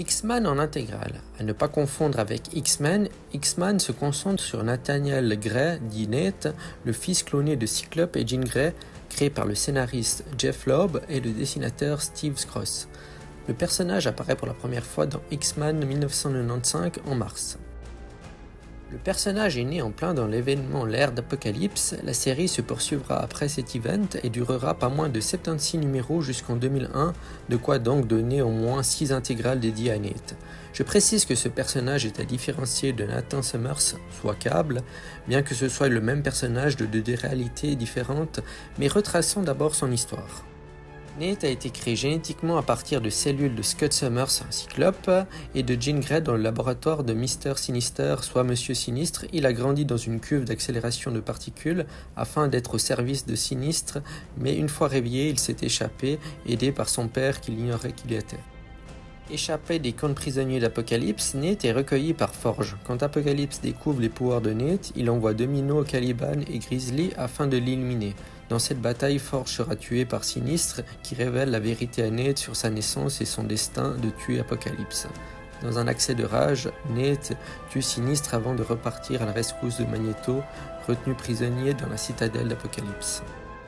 X-Man en intégrale. À ne pas confondre avec X-Men, X-Man se concentre sur Nathaniel Grey, dit Nate, le fils cloné de Cyclope et Jean Grey, créé par le scénariste Jeff Loeb et le dessinateur Steve Skroce. Le personnage apparaît pour la première fois dans X-Men 1995 en mars. Le personnage est né en plein dans l'événement l'ère d'Apocalypse. La série se poursuivra après cet event et durera pas moins de 76 numéros jusqu'en 2001, de quoi donc donner au moins 6 intégrales dédiées à Nate. Je précise que ce personnage est à différencier de Nathan Summers, soit Cable, bien que ce soit le même personnage de deux réalités différentes, mais retraçons d'abord son histoire. Nate a été créé génétiquement à partir de cellules de Scott Summers, un cyclope, et de Jean Grey dans le laboratoire de Mr. Sinister, soit Monsieur Sinistre. Il a grandi dans une cuve d'accélération de particules afin d'être au service de Sinistre, mais une fois réveillé, il s'est échappé, aidé par son père qu'il ignorait qui il était. Échappé des camps de prisonniers d'Apocalypse, Nate est recueilli par Forge. Quand Apocalypse découvre les pouvoirs de Nate, il envoie Domino, Caliban et Grizzly afin de l'éliminer. Dans cette bataille, Forge sera tué par Sinistre, qui révèle la vérité à Nate sur sa naissance et son destin de tuer Apocalypse. Dans un accès de rage, Nate tue Sinistre avant de repartir à la rescousse de Magneto, retenu prisonnier dans la citadelle d'Apocalypse.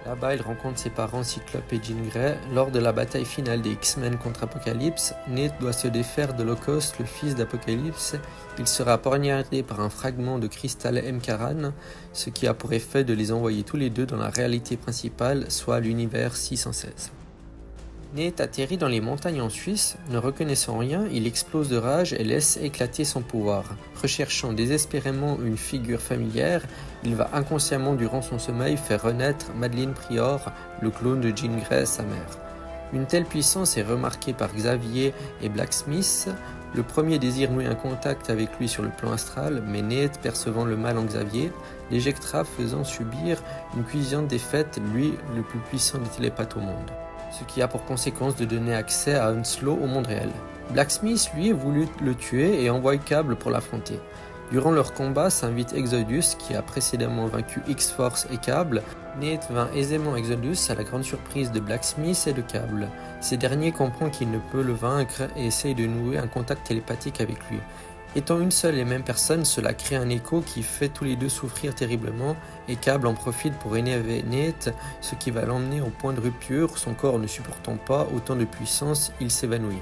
Là-bas, il rencontre ses parents Cyclope et Jean Grey. Lors de la bataille finale des X-Men contre Apocalypse, Nate doit se défaire de Locust, le fils d'Apocalypse. Il sera poignardé par un fragment de cristal M-Caran, ce qui a pour effet de les envoyer tous les deux dans la réalité principale, soit l'univers 616. Nate atterrit dans les montagnes en Suisse. Ne reconnaissant rien, il explose de rage et laisse éclater son pouvoir. Recherchant désespérément une figure familière, il va inconsciemment durant son sommeil faire renaître Madelyne Pryor, le clone de Jean Grey, sa mère. Une telle puissance est remarquée par Xavier et Blacksmith. Le premier désire nouer un contact avec lui sur le plan astral, mais Nate, percevant le mal en Xavier, l'éjectera faisant subir une cuisante défaite, lui le plus puissant des télépathes au monde. Ce qui a pour conséquence de donner accès à Hounslow au monde réel. Blacksmith, lui, voulut le tuer et envoie Cable pour l'affronter. Durant leur combat s'invite Exodus, qui a précédemment vaincu X-Force et Cable. Nate vainc aisément Exodus à la grande surprise de Blacksmith et de Cable. Ces derniers comprennent qu'il ne peut le vaincre et essayent de nouer un contact télépathique avec lui. Étant une seule et même personne, cela crée un écho qui fait tous les deux souffrir terriblement et Cable en profite pour énerver Nate, ce qui va l'emmener au point de rupture, son corps ne supportant pas autant de puissance, il s'évanouit.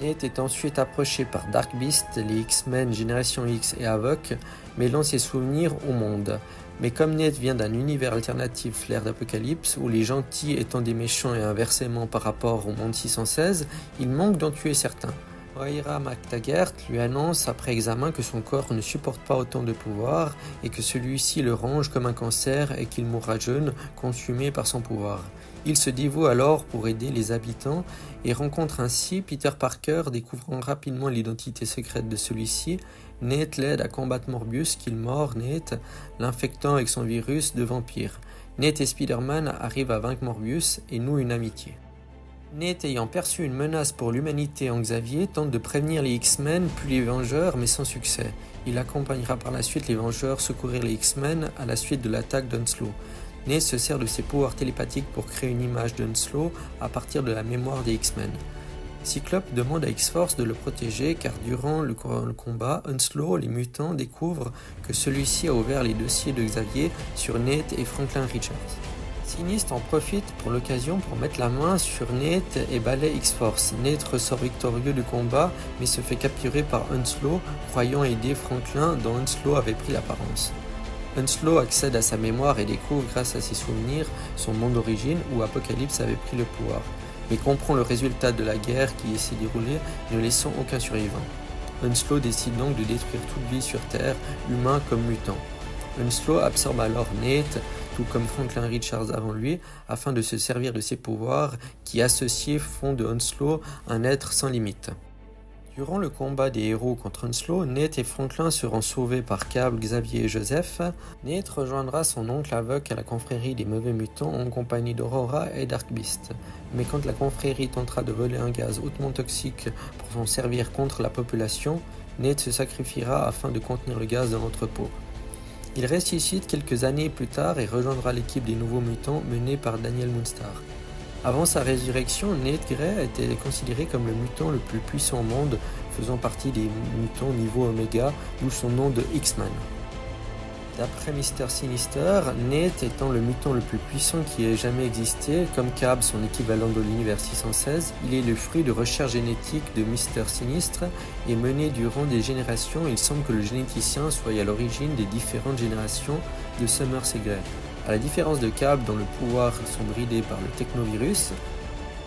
Nate est ensuite approché par Dark Beast, les X-Men Génération X et Havoc, mêlant ses souvenirs au monde. Mais comme Nate vient d'un univers alternatif, l'ère d'Apocalypse, où les gentils étant des méchants et inversement par rapport au monde 616, il manque d'en tuer certains. Moira MacTaggert lui annonce après examen que son corps ne supporte pas autant de pouvoir et que celui-ci le ronge comme un cancer et qu'il mourra jeune, consumé par son pouvoir. Il se dévoue alors pour aider les habitants et rencontre ainsi Peter Parker, découvrant rapidement l'identité secrète de celui-ci. Nate l'aide à combattre Morbius qu'il mord Nate, l'infectant avec son virus de vampire. Nate et Spider-Man arrivent à vaincre Morbius et nouent une amitié. Nate, ayant perçu une menace pour l'humanité en Xavier, tente de prévenir les X-Men puis les Vengeurs, mais sans succès. Il accompagnera par la suite les Vengeurs secourir les X-Men à la suite de l'attaque d'Hounslow. Nate se sert de ses pouvoirs télépathiques pour créer une image d'Hounslow à partir de la mémoire des X-Men. Cyclope demande à X-Force de le protéger car durant le combat, Hounslow, les mutants, découvrent que celui-ci a ouvert les dossiers de Xavier sur Nate et Franklin Richards. Sinistre en profite pour l'occasion pour mettre la main sur Nate et balaie X-Force. Nate ressort victorieux du combat mais se fait capturer par Hounslow, croyant aider Franklin dont Hounslow avait pris l'apparence. Hounslow accède à sa mémoire et découvre grâce à ses souvenirs son monde d'origine où Apocalypse avait pris le pouvoir, mais comprend le résultat de la guerre qui s'est déroulée, ne laissant aucun survivant. Hounslow décide donc de détruire toute vie sur Terre, humain comme mutant. Hounslow absorbe alors Nate, tout comme Franklin Richards avant lui, afin de se servir de ses pouvoirs qui, associés, font de Hounslow un être sans limite. Durant le combat des héros contre Hounslow, Nate et Franklin seront sauvés par Cable, Xavier et Joseph. Nate rejoindra son oncle Havoc à la confrérie des mauvais mutants en compagnie d'Aurora et Dark Beast. Mais quand la confrérie tentera de voler un gaz hautement toxique pour s'en servir contre la population, Nate se sacrifiera afin de contenir le gaz dans l'entrepôt. Il ressuscite quelques années plus tard et rejoindra l'équipe des Nouveaux Mutants menée par Daniel Moonstar. Avant sa résurrection, Nate Grey était considéré comme le mutant le plus puissant au monde, faisant partie des mutants niveau Oméga, d'où son nom de X-Man. D'après Mr. Sinister, Nate étant le mutant le plus puissant qui ait jamais existé, comme Cab, son équivalent de l'univers 616, il est le fruit de recherches génétiques de Mr. Sinistre et mené durant des générations. Il semble que le généticien soit à l'origine des différentes générations de Summers et Grey. À la différence de Cab, dont le pouvoir sont bridés par le technovirus,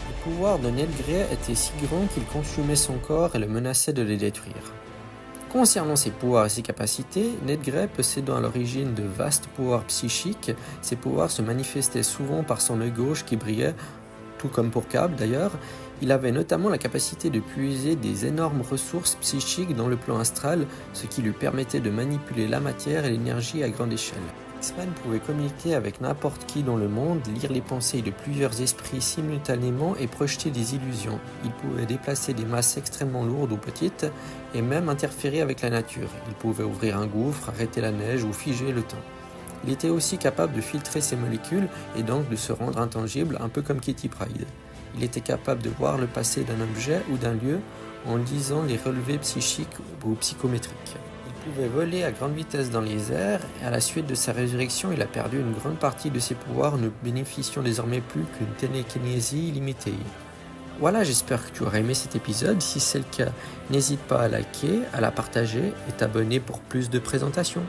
le pouvoir de Nate Grey était si grand qu'il consumait son corps et le menaçait de le détruire. Concernant ses pouvoirs et ses capacités, Nate Grey possédant à l'origine de vastes pouvoirs psychiques, ses pouvoirs se manifestaient souvent par son œil gauche qui brillait, tout comme pour Cab d'ailleurs. Il avait notamment la capacité de puiser des énormes ressources psychiques dans le plan astral, ce qui lui permettait de manipuler la matière et l'énergie à grande échelle. X-Man pouvait communiquer avec n'importe qui dans le monde, lire les pensées de plusieurs esprits simultanément et projeter des illusions. Il pouvait déplacer des masses extrêmement lourdes ou petites et même interférer avec la nature. Il pouvait ouvrir un gouffre, arrêter la neige ou figer le temps. Il était aussi capable de filtrer ses molécules et donc de se rendre intangible, un peu comme Kitty Pryde. Il était capable de voir le passé d'un objet ou d'un lieu en lisant les relevés psychiques ou psychométriques. Il pouvait voler à grande vitesse dans les airs et à la suite de sa résurrection, il a perdu une grande partie de ses pouvoirs, ne bénéficiant désormais plus qu'une télékinésie illimitée. Voilà, j'espère que tu auras aimé cet épisode. Si c'est le cas, n'hésite pas à liker, à la partager et t'abonner pour plus de présentations.